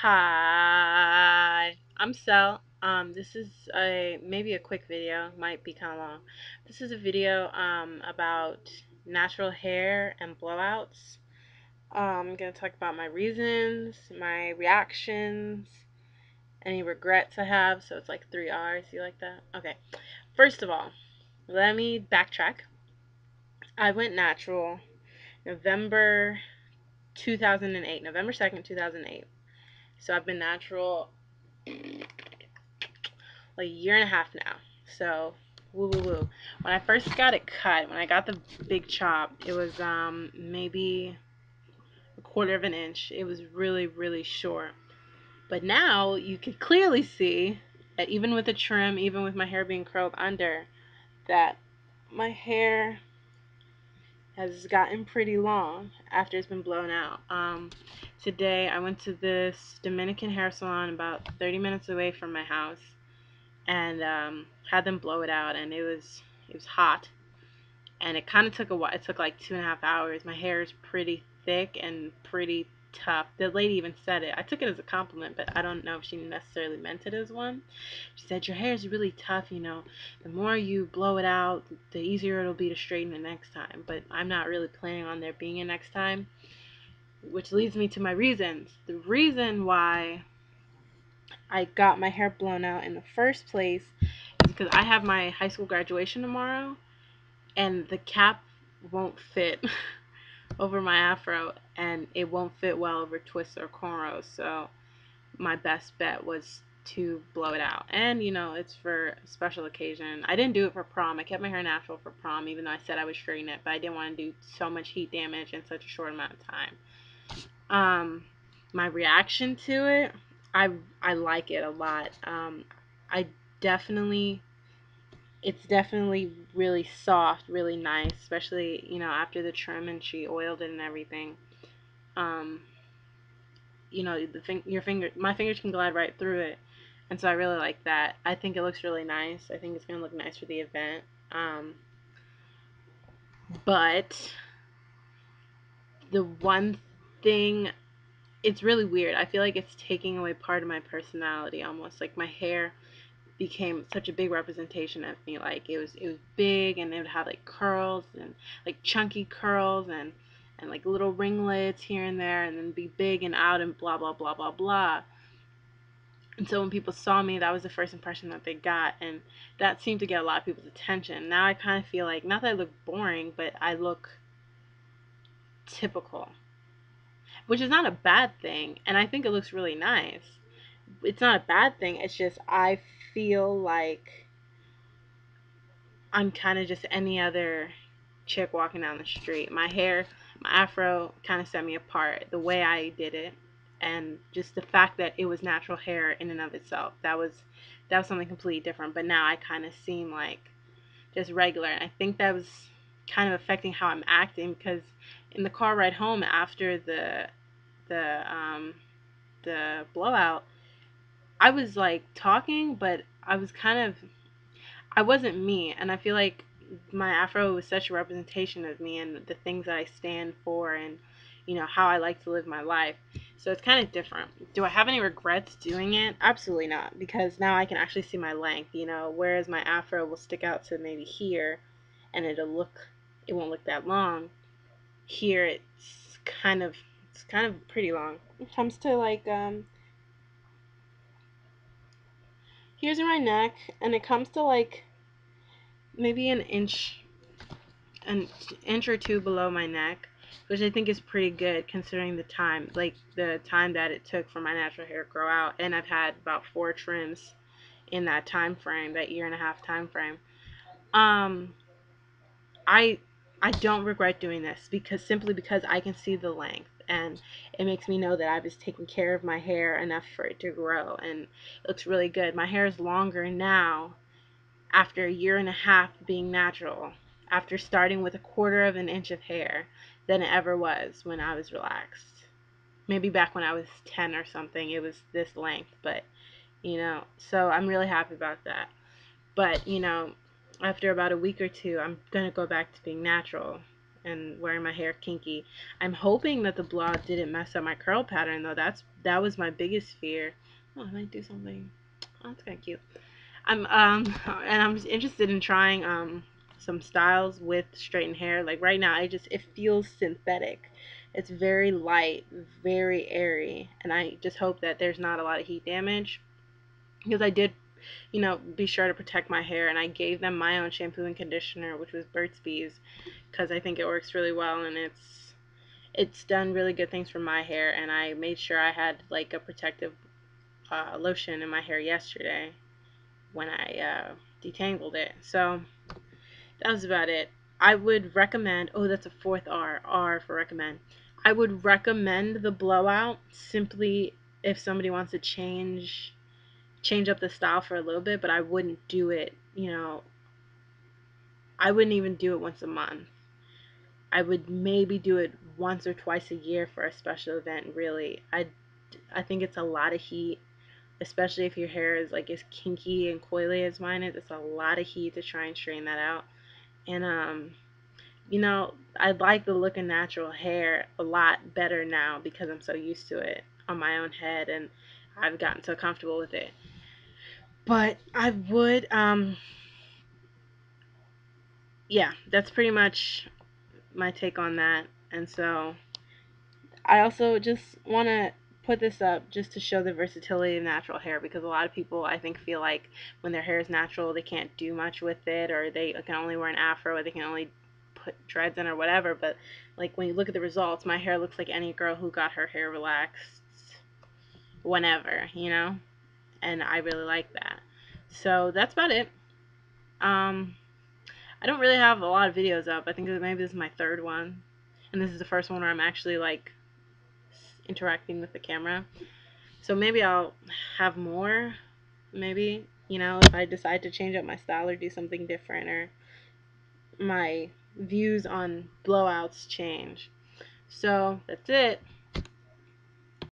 Hi, I'm Sel. This is maybe a quick video, might be kind of long. This is a video about natural hair and blowouts. I'm gonna talk about my reasons, my reactions, any regrets I have. So it's like 3 R's. You like that? Okay. First of all, let me backtrack. I went natural November 2008, November 2nd, 2008. So I've been natural like a year and a half now. So, woo woo woo. When I first got it cut, when I got the big chop, it was maybe a quarter of an inch. It was really really short. But now you can clearly see that even with the trim, even with my hair being curled under, that my hair has gotten pretty long after it's been blown out. Today I went to this Dominican hair salon about 30 minutes away from my house, and had them blow it out, and it was hot, and it kind of took a while. It took like 2.5 hours. My hair is pretty thick and pretty tough. The lady even said it. I took it as a compliment, but I don't know if she necessarily meant it as one. She said, your hair is really tough, the more you blow it out, the easier it'll be to straighten it next time. But I'm not really planning on there being a next time, which leads me to my reasons. The reason why I got my hair blown out in the first place is because I have my high school graduation tomorrow, and the cap won't fit over my afro, and it won't fit well over twists or cornrows. So my best bet was to blow it out. And it's for a special occasion. I didn't do it for prom. I kept my hair natural for prom, even though I said I would straighten it, but I didn't want to do so much heat damage in such a short amount of time. My reaction to it, I like it a lot. I definitely It's definitely really soft, really nice, especially after the trim and she oiled it and everything. Um, my fingers can glide right through it, and so I really like that. I think it looks really nice. I think it's gonna look nice for the event. But the one thing, it's really weird. I feel like it's taking away part of my personality almost. Like my hair became such a big representation of me. Like it was big, and it would have like curls and like chunky curls and like little ringlets here and there, and then be big and out and blah blah blah blah blah. And so when people saw me, that was the first impression that they got, and that seemed to get a lot of people's attention. Now I kind of feel like, not that I look boring, but I look typical, which is not a bad thing, and I think it looks really nice. It's not a bad thing. It's just I feel like I'm kind of just any other chick walking down the street. My hair, my afro kind of set me apart. The way I did it, and just the fact that it was natural hair in and of itself. That was something completely different. But now I kind of seem like just regular, and I think that was kind of affecting how I'm acting, because in the car ride home after the blowout, I was like talking, but I wasn't me, and I feel like my afro was such a representation of me and the things that I stand for, and how I like to live my life. So it's kind of different. Do I have any regrets doing it? Absolutely not, because now I can actually see my length, whereas my afro will stick out to maybe here, and it won't look that long. Here it's kind of pretty long. It comes to like here's my neck, and it comes to like maybe an inch or two below my neck, which I think is pretty good considering the time that it took for my natural hair to grow out, and I've had about 4 trims in that time frame, that year and a half time frame. Um, I I don't regret doing this, because I can see the length, and it makes me know that I was taking care of my hair enough for it to grow, and it looks really good. My hair is longer now after a year and a half being natural, after starting with a quarter of an inch of hair, than it ever was when I was relaxed. Maybe back when I was 10 or something, it was this length, but so I'm really happy about that. But after about a week or two, I'm gonna go back to being natural, and wearing my hair kinky. I'm hoping that the blowout didn't mess up my curl pattern though. That was my biggest fear. Oh, I might do something. Oh, that's kind of cute. And I'm interested in trying some styles with straightened hair. Like right now, it feels synthetic. It's very light, very airy, and I just hope that there's not a lot of heat damage, because I did, be sure to protect my hair, and I gave them my own shampoo and conditioner, which was Burt's Bees, because I think it works really well, and it's done really good things for my hair. And I made sure I had like a protective lotion in my hair yesterday when I detangled it. So that was about it. I would recommend, oh, that's a fourth R for recommend. I would recommend the blowout simply if somebody wants to change up the style for a little bit, but I wouldn't do it, I wouldn't even do it once a month. I would maybe do it once or twice a year for a special event, really. I think it's a lot of heat, especially if your hair is like as kinky and coily as mine is. It's a lot of heat to try and straighten that out. And I like the look of natural hair a lot better now because I'm so used to it on my own head, and I've gotten so comfortable with it. But I would yeah, that's pretty much my take on that. And so I also just want to put this up just to show the versatility of natural hair, because a lot of people, I think, feel like when their hair is natural they can't do much with it, or they can only wear an afro, or they can only put dreads in or whatever. But like when you look at the results, my hair looks like any girl who got her hair relaxed whenever, and I really like that. So that's about it. I don't really have a lot of videos up. I think maybe this is my third one, and this is the first one where I'm actually like interacting with the camera. So maybe I'll have more, maybe, if I decide to change up my style or do something different, or my views on blowouts change. So that's it.